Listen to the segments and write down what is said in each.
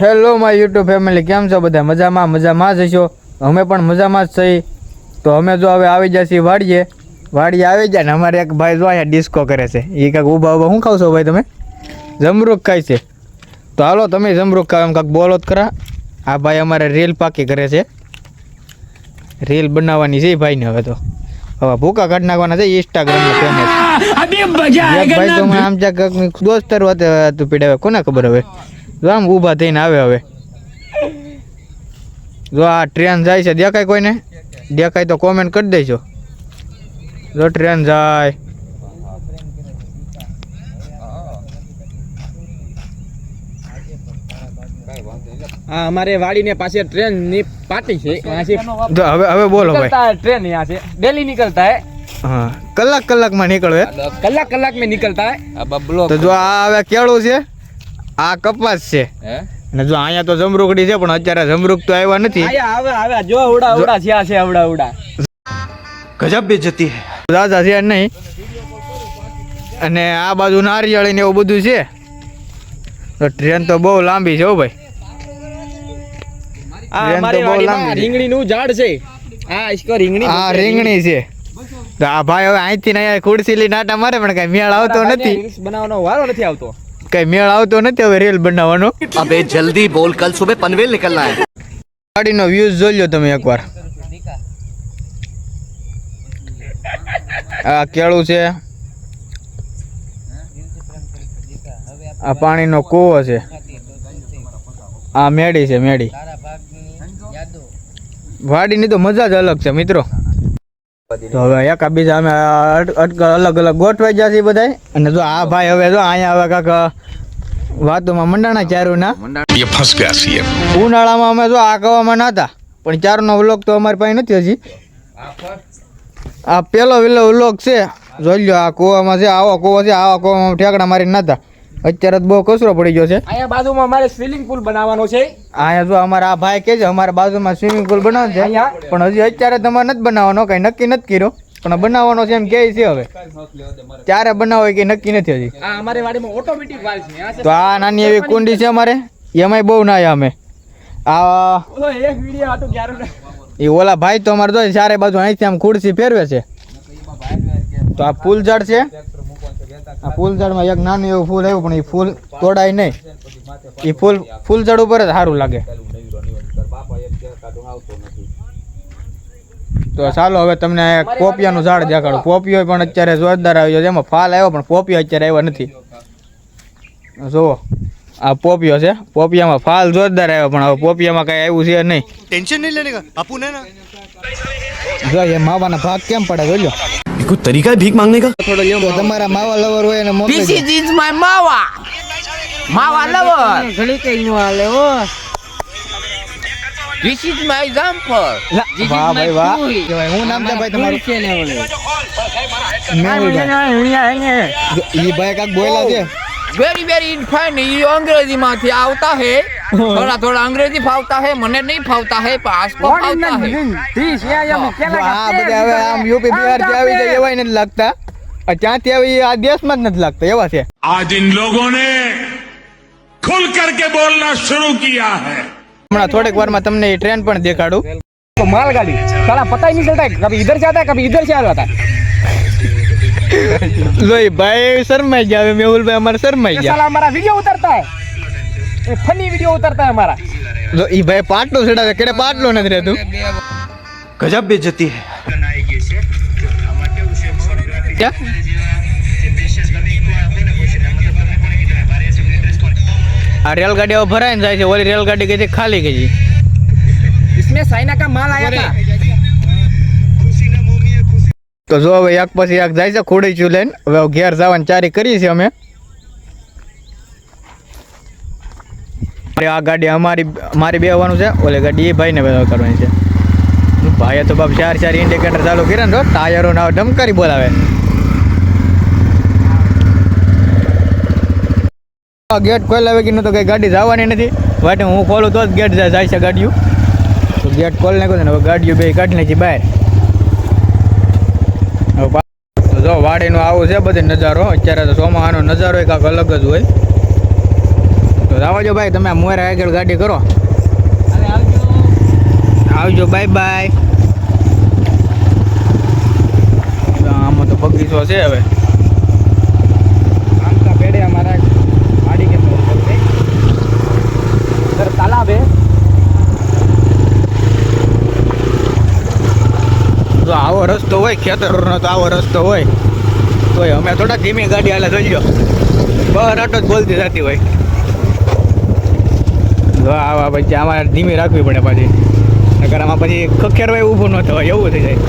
Hello my YouTube family, કેમ છો બધા? મજામાં જ હશો. અમે પણ મજામાં જ છીએ. તો અમે જો હવે આવી જઈએ વાડીએ આવી જાય ને અમારે એક ભાઈ જો અહીંયા ડિસ્કો કરે છે. એ કાંઈક ઊભા શું ખાવ છો ભાઈ તમે? જમરૂખ ખાય છે. તો હાલો તમે જમરૂખ ખાવ એમ કાંઈક બોલો જ ખરા. આ ભાઈ અમારે રીલ પાકી કરે છે. રીલ બનાવવાની છે ભાઈને. હવે તો ભૂકા કાઢી નાખવાના છે ઇન્સ્ટાગ્રામમાં ફેમસ. ભાઈ તો આમ જ્યાં દોસ્તાર હતું પીડે, કોને ખબર હવે આમ ઊભા થઈને આવે. હવે જો આ ટ્રેન જાય છે, દેખાય કોઈને? દેખાય તો કોમેન્ટ કરી દેજો. જો ટ્રેન જાય. હા, અમારે વાડીને પાસે ટ્રેન ની પાર્ટી છે. જો હવે બોલો ભાઈ. ट्रेन यहाँ से डेली निकलता है. હા, કલાક માં નીકળવે. कलाक में निकलता है. अब ब्लॉक તો જો આ હવે કેળું છે, આ કપાસ છે. અને જો અહીંયા તો જમરૂકડી છે, પણ અત્યારે જમરૂક તો આવ્યા નથી. આવે જો ઉડા છે ઉડા ગજબ બેજતી હે. દાદા છે નહીં. અને આ બાજુ નારિયેળી ને એવું બધું છે. તો ટ્રેન તો બહુ લાંબી છે હો ભાઈ. અમારી વાડીમાં રીંગણી નું ઝાડ છે. આ રીંગણી છે. તો આ ભાઈ હવે અહીંથી ને ખુરશી લઈને આટા મારે, પણ કઈ મેળ આવતો નથી. બનાવવાનો વારો નથી આવતો. કઈ મેળ આવતો નથી હવે રીલ બનાવવાનો. अबे जल्दी बोल, कल सुबह पनवेल निकलना है. ગાડીનો વ્યૂઝ જોઈ લો તમે એકવાર. આ કેળું છે, આ પાણીનો કૂવો છે, આ મેડી છે. મેડી વાડીની તો મજા જ અલગ છે મિત્રો. તો હવે એકા બીજા અમે અલગ અલગ ગોઠવાઈ જશે બધા. અને જો આ ભાઈ હવે જો અહીંયા હવે કાંક વાતોમાં મંડાણા ચારુના. ઉનાળામાં અમે જો આ કવામાં નહોતા, પણ ચારુનો વ્લોગ તો અમારી પાસે નથી હજી. આ પેલો વ્લોગ છે, જોઈ લો. આ કૂવામાં છે, આવો કૂવો છે. આવા કૂવામાં ઠેકડા મારી નહોતા. અત્યારે તો બહુ કચરો પડી ગયો છે. અહીંયા બાજુમાં અમારે સ્વિમિંગ પુલ બનાવવાનો છે. અહીંયા જો અમારા આ ભાઈ કે છે અમારા બાજુમાં સ્વિમિંગ પુલ બનાવવાનો છે, પણ હજી અત્યારે તમારે નથી બનાવવાનો, કઈ નક્કી નથી કર્યો. પણ બનાવવાનો છે એમ કે છે. હવે ક્યારે બનાવો કે નક્કી નથી હજી. આ અમારી વાડીમાં ઓટોમેટિક વાલ છે. તો આ નાની એવી કુંડી છે અમારે, એમાંય બહુ નાયા અમે. આ એક વિડિયો હતો ક્યારે એ ઓલા ભાઈ તો અમારે જો ચારે બાજુ અહીંથી આમ ખુરશી ફેરવે છે. તો આ ફૂલ ઝાડ છે. આ ફૂલ ઝાડમાં એક નાનું એવું ફૂલ આવ્યું, પણ એ ફૂલ તોડાય નહીં. એ ફૂલ ઝાડ ઉપર જ સારું લાગે. તો ચાલો હવે તમને પોપિયાનું ઝાડ દેખાડું. પોપિયો પણ અત્યારે જોરદાર આવ્યો છે. એમાં ફાલ આવ્યો, પણ પોપિયો અત્યારે આવ્યો નથી. જુઓ આ પોપિયો છે. પોપિયામાં ફાલ જોરદાર આવ્યો, પણ હવે પોપિયામાં કઈ આવ્યું છે નહીં. टेंशन नहीं लेने का अपू ने ना. જો એ માવાના ભાગ કેમ પડે જોજો. कोई तरीका है भीख मांगने का. થોડો લેવો. તમારા માવા લવર હોય એને મોકલી દો. This is my માવા lover. ઘણી કઈ નો આલે હો. This is my jumper. વાહ ભાઈ વાહ. હું નામ છે ભાઈ તમારું? ઈ ભાઈ કાક બોલ્યા છે. Very very fine. ये अंग्रेजी માંથી આવતા है. थोड़ा अंग्रेजी फावता है. મને नहीं फावता है, पर आपको फावता है. આ બધા હવે આમ યુપી બિહાર થી આવી જાય એવાય નથી લાગતા. ત્યાંથી આવી આ દેશમાં જ નથી લાગતા એવા છે. आज इन लोगों ने खुल करके बोलना शुरू किया है. હમણાં થોડીક વારમાં તમને એ ટ્રેન પણ દેખાડું. तो मालगाड़ी साला पता ही नहीं चलता है, कभी इधर से आता है कभी इधर से आ जाता है. લોઈ ભાઈ શરમાઈ ગયા. મેહુલ ભાઈ અમારે શરમાઈ ગયા. साला हमारा वीडियो उतरता है, ये फनी वीडियो उतरता है हमारा. જો ઈ ભાઈ પાટલો ચડાવે, કેડે પાટલો નથી રહેતું. गजब बेइज्जती है. ક્યાં આ રેલગાડી હવે ભરાઈને જાય છે. ઓલી રેલગાડી ગઈ છે ખાલી ગઈ. इसमें चाइना का माल आया था. તો જો હવે એક પછી એક જાય છે ખોડી ચૂ લઈને. હવે ઘેર જવાની ચારી કરી છે અમે. આ ગાડી મારી બેવાનું છે. ઓલી ગાડી એ ભાઈને બેવા કરવાની છે. ભાઈએ તો બાપ ચાર ઇન્ડિકેટર ચાલુ કર્યા ને ટાયરો ના ડમકારી બોલાવે. ગેટ ખોલાવે કે તો કઈ ગાડી જવાની નથી. વાટે હું ખોલું તો જ ગેટ જાય છે ગાડીઓ. તો ગેટ ખોલી નાખ્યો છે ને હવે ગાડીઓ બે કાઢી નાખી બહાર. જો વાડીનો આવું છે બધી નજારો. અત્યારે તો ચોમાસાનો નજારો કાંક અલગ જ હોય. તો આવજો ભાઈ, તમે મોરે આગળ ગાડી કરો. આવજો, બાય બાય. આમાં તો બગીચો છે હવે. આમકા પેડે અમારા ગાડી કે તાલાબ હે. જો આવો રસ્તો હોય ખેતરનો, તો આવો રસ્તો હોય તોય અમે થોડા ધીમી ગાડી હાલે જોઈ લો. બહાર આટો જ બોલતી થતી હોય. જો આવા પછી અમારે ધીમી રાખવી પડે પાછી, નકર આમાં પછી ખખેરવાય ઊભું ન થવાય એવું થઈ જાય.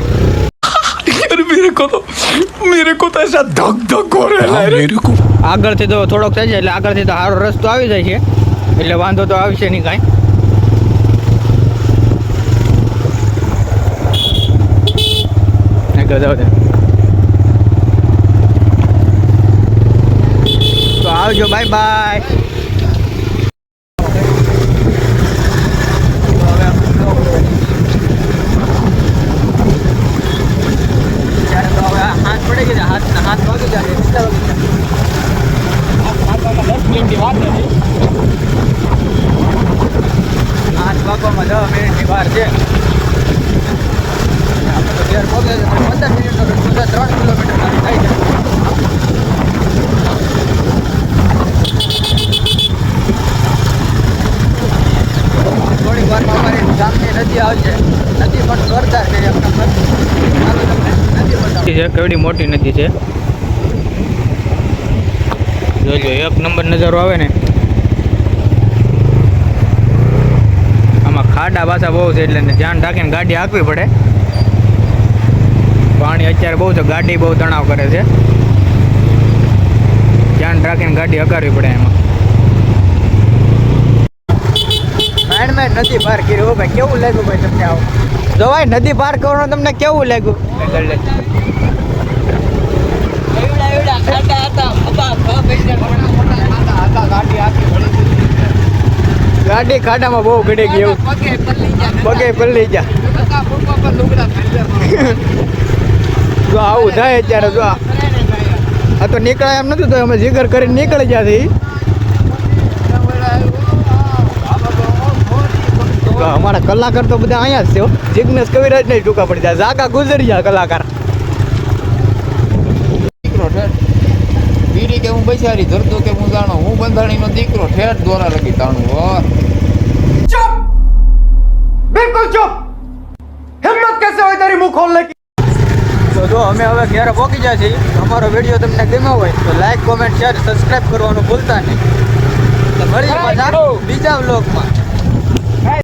मेरे को तो ऐसा धक धक हो रहा है मेरे को. આગળથી તો થોડોક થઈ જાય એટલે આગળથી તો સારો રસ્તો આવી જાય છે એટલે વાંધો તો આવશે નહીં કાંઈ. તો આવજો, બાય બાય. હાથ પડી ગયા, હાથ વાગી જાય. 10 મિનિટની વાત નથી. 8 વાગવામાં 10 મિનિટની વાર છે. આપણે તો ઘેર પહોંચે છે 15 મિનિટનો રસ્તો છે, 3 કિલોમીટર થાય છે. થોડીક વારમાં અમારી ગામની નદી આવશે. નદી પણ જોરદાર છે. એક નંબર. નદી છે, કેવડી મોટી નદી છે. જોજો, એક નંબર નજારો આવે ને. આમાં ખાડા પાછા બહુ છે એટલે ધ્યાન રાખીને ગાડી હાંકવી પડે. પાણી અત્યારે બહુ છે, ગાડી બહુ તણાવ કરે છે. ધ્યાન રાખીને ગાડી હકારવી પડે એમાં. મેં નદી પાર કરી. ભાઈ કેવું લાગ્યું ભાઈ તમને? આવો જો ભાઈ, નદી પાર કરવાનું તમને કેવું લાગ્યું? ગાડી ખાડામાં બહુ ગડી ગઈ એવું. પગે પલ્લી જા. જો આવું થાય અત્યારે. જો આ તો નીકળાય એમ નતું, તો અમે જીગર કરીને નીકળી ગયા છીએ. અમારા કલાકાર તો બધા અહીંયા જ છે. જિગ્નેશ કવિરાજ નહીં ટૂંકા પડી જાય. જાગા ગુજરી જાય કલાકાર. બીડી કે હું બૈસારી ધરતો કે હું જાણો, હું બંધાણીનો દીકરો ઠેઠ દોરા લગી તાણું. चुप, बिल्कुल चुप. हिम्मत कैसे हुई तेरी मुंह खोलने की? તો જો અમે હવે ઘરે પહોંચી જાય છીએ. અમારો વિડીયો તમને ગમ્યો હોય તો લાઈક, કોમેન્ટ, શેર, સબસ્ક્રાઈબ કરવાનું ભૂલતા નહીં. તો મળીએ પાછા બીજા વ્લોગમાં.